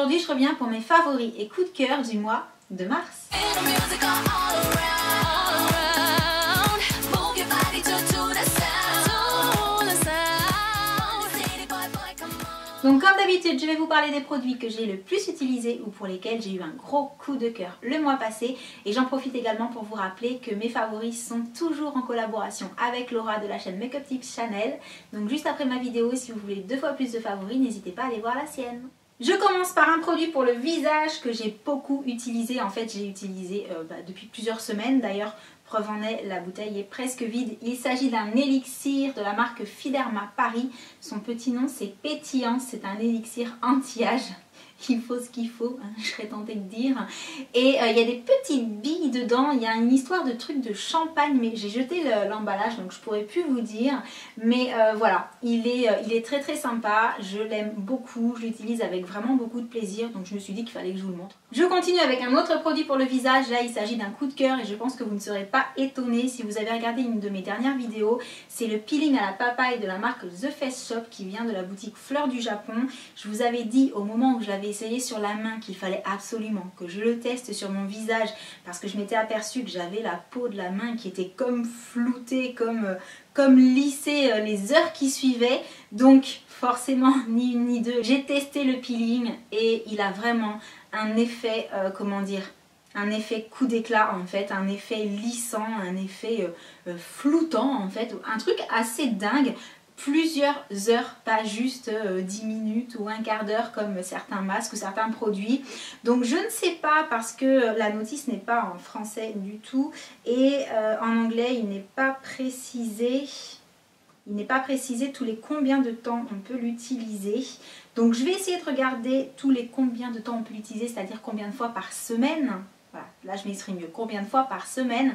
aujourd'hui je reviens pour mes favoris et coups de cœur du mois de mars. Donc comme d'habitude, je vais vous parler des produits que j'ai le plus utilisés ou pour lesquels j'ai eu un gros coup de cœur le mois passé. Et j'en profite également pour vous rappeler que mes favoris sont toujours en collaboration avec Laura de la chaîne Makeup Tips Channel. Donc juste après ma vidéo, si vous voulez 2 fois plus de favoris, n'hésitez pas à aller voir la sienne. Je commence par un produit pour le visage que j'ai beaucoup utilisé. En fait, j'ai utilisé depuis plusieurs semaines. D'ailleurs, preuve en est, la bouteille est presque vide. Il s'agit d'un élixir de la marque Fiderma Paris. Son petit nom, c'est Pétillant. C'est un élixir anti-âge. Il faut ce qu'il faut, hein, je serais tentée de dire. Et il y a des petites billes dedans. Il y a une histoire de truc de champagne, mais j'ai jeté l'emballage, donc je pourrais plus vous dire. Mais voilà, il est très très sympa. Je l'aime beaucoup, je l'utilise avec vraiment beaucoup de plaisir. Donc je me suis dit qu'il fallait que je vous le montre. Je continue avec un autre produit pour le visage. Là, il s'agit d'un coup de cœur et je pense que vous ne serez pas étonnés si vous avez regardé une de mes dernières vidéos. C'est le peeling à la papaye de la marque The Face Shop qui vient de la boutique Fleurs du Japon. Je vous avais dit au moment où je l'avais essayé sur la main qu'il fallait absolument que je le teste sur mon visage parce que je m'étais aperçue que j'avais la peau de la main qui était comme floutée, comme lissée les heures qui suivaient. Donc forcément, ni une ni deux, j'ai testé le peeling et il a vraiment un effet, comment dire, un effet coup d'éclat en fait, un effet lissant, un effet floutant en fait, un truc assez dingue. Plusieurs heures, pas juste 10 minutes ou un quart d'heure comme certains masques ou certains produits. Donc je ne sais pas parce que la notice n'est pas en français du tout et en anglais il n'est pas précisé. Il n'est pas précisé tous les combien de temps on peut l'utiliser. Donc je vais essayer de regarder tous les combien de temps on peut l'utiliser, c'est-à-dire combien de fois par semaine. Voilà, là je m'exprime mieux, combien de fois par semaine,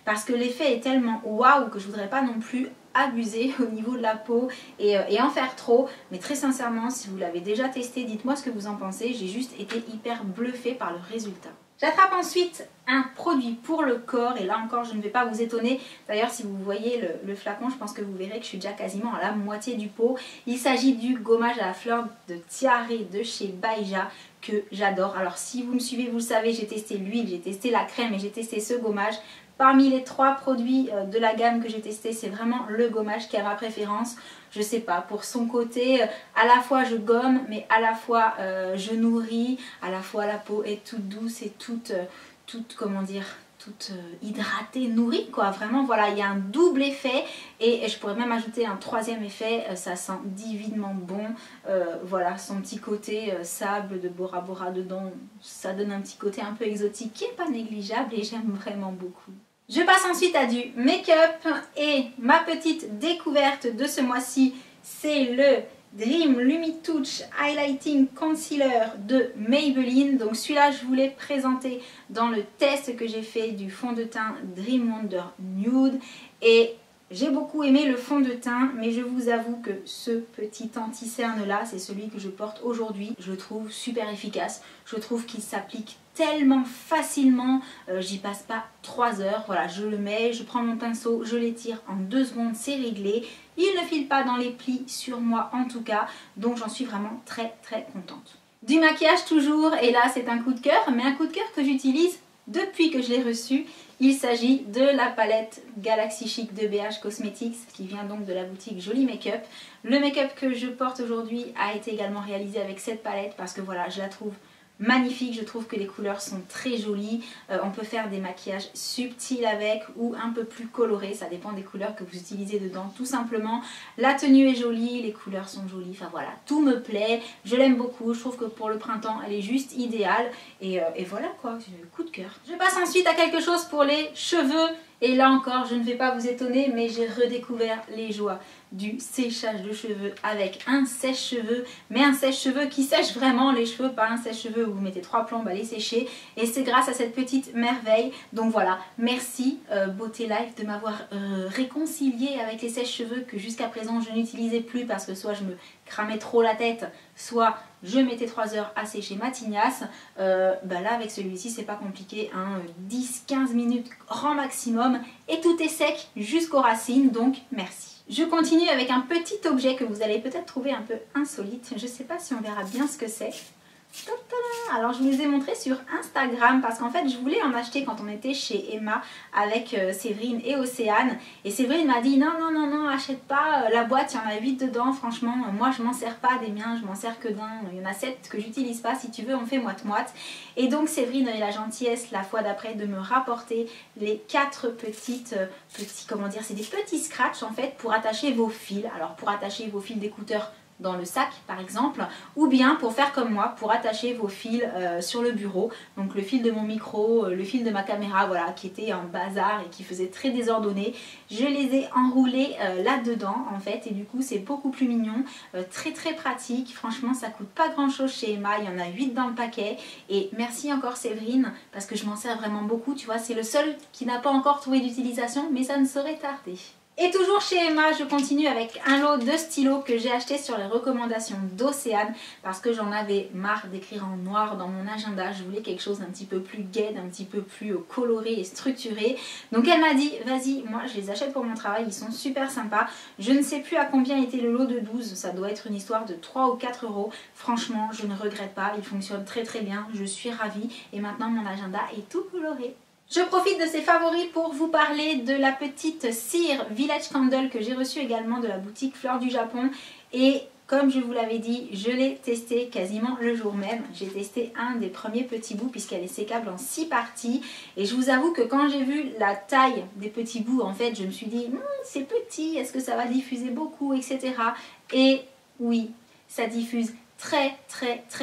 parce que l'effet est tellement waouh que je ne voudrais pas non plus abuser au niveau de la peau et en faire trop. Mais très sincèrement, si vous l'avez déjà testé, dites-moi ce que vous en pensez. J'ai juste été hyper bluffée par le résultat. J'attrape ensuite un produit pour le corps et là encore je ne vais pas vous étonner. D'ailleurs si vous voyez le flacon, je pense que vous verrez que je suis déjà quasiment à la moitié du pot. Il s'agit du gommage à la fleur de tiare de chez Baija que j'adore. Alors si vous me suivez, vous le savez, j'ai testé l'huile, j'ai testé la crème et j'ai testé ce gommage. Parmi les 3 produits de la gamme que j'ai testé, c'est vraiment le gommage qui a ma préférence. Je sais pas, pour son côté, à la fois je gomme, mais à la fois je nourris, à la fois la peau est toute douce et toute comment dire, toute hydratée, nourrie quoi. Vraiment voilà, il y a un double effet et je pourrais même ajouter un 3e effet, ça sent divinement bon. Voilà, son petit côté sable de Bora Bora dedans, ça donne un petit côté un peu exotique qui n'est pas négligeable et j'aime vraiment beaucoup. Je passe ensuite à du make-up et ma petite découverte de ce mois-ci, c'est le Dream Lumi-Touch Highlighting Concealer de Maybelline. Donc celui-là, je vous l'ai présenté dans le test que j'ai fait du fond de teint Dream Wonder Nude. Et j'ai beaucoup aimé le fond de teint, mais je vous avoue que ce petit anti-cerne là, c'est celui que je porte aujourd'hui. Je le trouve super efficace, je trouve qu'il s'applique tellement facilement, j'y passe pas 3 heures, voilà, je le mets, je prends mon pinceau, je l'étire en 2 secondes, c'est réglé. Il ne file pas dans les plis sur moi en tout cas, donc j'en suis vraiment très très contente. Du maquillage toujours, et là c'est un coup de cœur, mais un coup de cœur que j'utilise depuis que je l'ai reçu. Il s'agit de la palette Galaxy Chic de BH Cosmetics qui vient donc de la boutique Jolie Make-up. Le make-up que je porte aujourd'hui a été également réalisé avec cette palette parce que voilà, je la trouve magnifique, je trouve que les couleurs sont très jolies. On peut faire des maquillages subtils avec ou un peu plus colorés, ça dépend des couleurs que vous utilisez dedans tout simplement. La tenue est jolie, les couleurs sont jolies, enfin voilà, tout me plaît, je l'aime beaucoup, je trouve que pour le printemps elle est juste idéale et voilà quoi, coup de cœur. Je passe ensuite à quelque chose pour les cheveux et là encore je ne vais pas vous étonner mais j'ai redécouvert les joies du séchage de cheveux avec un sèche-cheveux, mais un sèche-cheveux qui sèche vraiment les cheveux, pas un sèche-cheveux où vous mettez 3 plombes à les sécher, et c'est grâce à cette petite merveille. Donc voilà, merci Beauté Life de m'avoir réconcilié avec les sèche-cheveux que jusqu'à présent je n'utilisais plus parce que soit je me cramais trop la tête, soit je mettais 3 heures à sécher ma tignasse. Là avec celui-ci c'est pas compliqué, hein, 10-15 minutes grand maximum et tout est sec jusqu'aux racines, donc merci. Je continue avec un petit objet que vous allez peut-être trouver un peu insolite. Je ne sais pas si on verra bien ce que c'est. Alors je vous les ai montrés sur Instagram parce qu'en fait je voulais en acheter quand on était chez Emma avec Séverine et Océane, et Séverine m'a dit non achète pas la boîte, il y en a 8 dedans, franchement moi je m'en sers pas des miens, je m'en sers que d'un, il y en a 7 que j'utilise pas, si tu veux on fait moite-moite. Et donc Séverine a eu la gentillesse la fois d'après de me rapporter les 4 petits comment dire, c'est des petits scratchs en fait pour attacher vos fils. Alors pour attacher vos fils d'écouteurs dans le sac par exemple, ou bien pour faire comme moi, pour attacher vos fils sur le bureau, donc le fil de mon micro, le fil de ma caméra, voilà, qui était un bazar et qui faisait très désordonné, je les ai enroulés là-dedans en fait, et du coup c'est beaucoup plus mignon, très pratique, franchement ça coûte pas grand chose chez Emma, il y en a 8 dans le paquet, et merci encore Séverine, parce que je m'en sers vraiment beaucoup, tu vois, c'est le seul qui n'a pas encore trouvé d'utilisation, mais ça ne saurait tarder. Et toujours chez Emma, je continue avec un lot de stylos que j'ai acheté sur les recommandations d'Océane parce que j'en avais marre d'écrire en noir dans mon agenda. Je voulais quelque chose d'un petit peu plus gai, d'un petit peu plus coloré et structuré. Donc elle m'a dit, vas-y, moi je les achète pour mon travail, ils sont super sympas. Je ne sais plus à combien était le lot de 12, ça doit être une histoire de 3 ou 4 euros. Franchement, je ne regrette pas, ils fonctionnent très bien, je suis ravie et maintenant mon agenda est tout coloré. Je profite de ces favoris pour vous parler de la petite cire Village Candle que j'ai reçue également de la boutique Fleurs du Japon. Et comme je vous l'avais dit, je l'ai testée quasiment le jour même. J'ai testé un des premiers petits bouts puisqu'elle est sécable en 6 parties. Et je vous avoue que quand j'ai vu la taille des petits bouts, en fait, je me suis dit c'est petit, est-ce que ça va diffuser beaucoup, etc. Et oui, ça diffuse très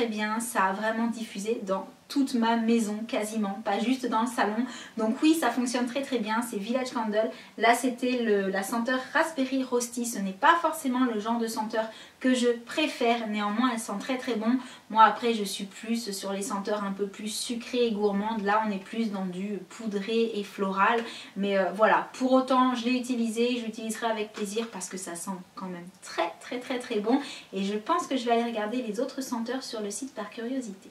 bien. Ça a vraiment diffusé dans toute ma maison quasiment, pas juste dans le salon. Donc oui, ça fonctionne très bien, c'est Village Candle. Là c'était la senteur Raspberry Roasty, ce n'est pas forcément le genre de senteur que je préfère, néanmoins elle sent très bon. Moi après je suis plus sur les senteurs un peu plus sucrées et gourmandes, là on est plus dans du poudré et floral, mais voilà, pour autant je l'ai utilisé, je l'utiliserai avec plaisir parce que ça sent quand même très bon, et je pense que je vais aller regarder les autres senteurs sur le site par curiosité.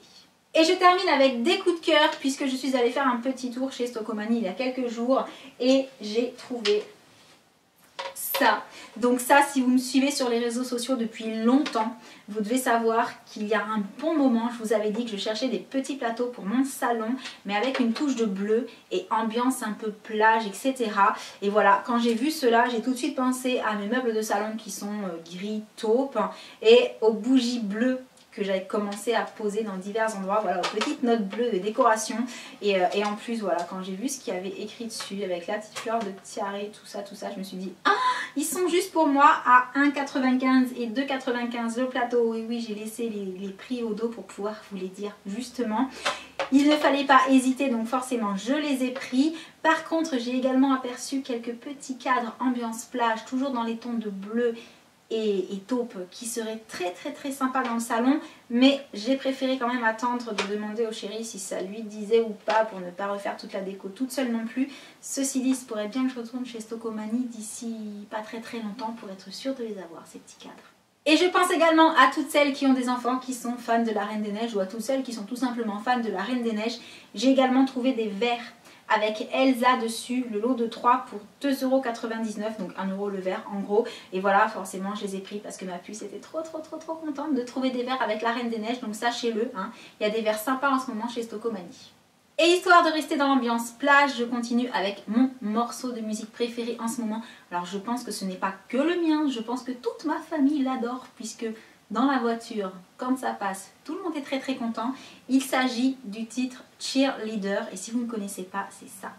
Et je termine avec des coups de cœur puisque je suis allée faire un petit tour chez Stockomanie il y a quelques jours et j'ai trouvé ça. Donc ça, si vous me suivez sur les réseaux sociaux depuis longtemps, vous devez savoir qu'il y a un bon moment, je vous avais dit que je cherchais des petits plateaux pour mon salon, mais avec une touche de bleu et ambiance un peu plage, etc. Et voilà, quand j'ai vu cela, j'ai tout de suite pensé à mes meubles de salon qui sont gris taupe et aux bougies bleues que j'avais commencé à poser dans divers endroits, voilà, aux petites notes bleues de décoration. Et en plus, voilà, quand j'ai vu ce qu'il y avait écrit dessus, avec la petite fleur de tiare, tout ça, je me suis dit, ah, ils sont juste pour moi à 1,95 et 2,95 le plateau. Oui, j'ai laissé les prix au dos pour pouvoir vous les dire justement. Il ne fallait pas hésiter, donc forcément je les ai pris. Par contre, j'ai également aperçu quelques petits cadres ambiance plage, toujours dans les tons de bleu et taupe, qui serait très sympa dans le salon, mais j'ai préféré quand même attendre de demander au chéri si ça lui disait ou pas pour ne pas refaire toute la déco toute seule non plus. Ceci dit, il pourrait bien que je retourne chez Stockomanie d'ici pas très longtemps pour être sûre de les avoir, ces petits cadres. Et je pense également à toutes celles qui ont des enfants qui sont fans de la Reine des Neiges, ou à toutes celles qui sont tout simplement fans de la Reine des Neiges. J'ai également trouvé des verres avec Elsa dessus, le lot de 3 pour 2,99 €, donc 1 € le verre en gros. Et voilà, forcément je les ai pris parce que ma puce était trop contente de trouver des verres avec la Reine des Neiges. Donc sachez-le, hein, il y a des verres sympas en ce moment chez Stockomanie. Et histoire de rester dans l'ambiance plage, je continue avec mon morceau de musique préféré en ce moment. Alors je pense que ce n'est pas que le mien, je pense que toute ma famille l'adore, puisque dans la voiture, quand ça passe, tout le monde est très content. Il s'agit du titre Cheerleader, et si vous ne connaissez pas, c'est ça.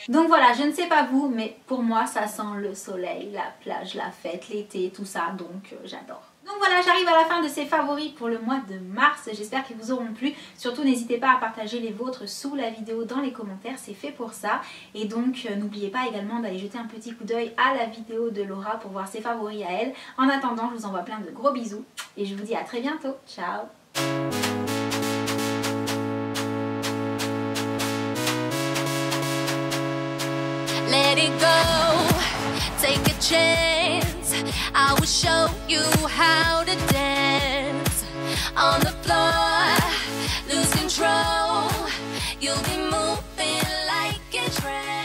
Donc voilà, je ne sais pas vous, mais pour moi ça sent le soleil, la plage, la fête, l'été, tout ça, donc j'adore. Donc voilà, j'arrive à la fin de ces favoris pour le mois de mars. J'espère qu'ils vous auront plu. Surtout, n'hésitez pas à partager les vôtres sous la vidéo dans les commentaires, c'est fait pour ça. Et donc, n'oubliez pas également d'aller jeter un petit coup d'œil à la vidéo de Laura pour voir ses favoris à elle. En attendant, je vous envoie plein de gros bisous et je vous dis à très bientôt. Ciao! Let it go, take a chance. I will show you how to dance on the floor, lose control. You'll be moving like a trance.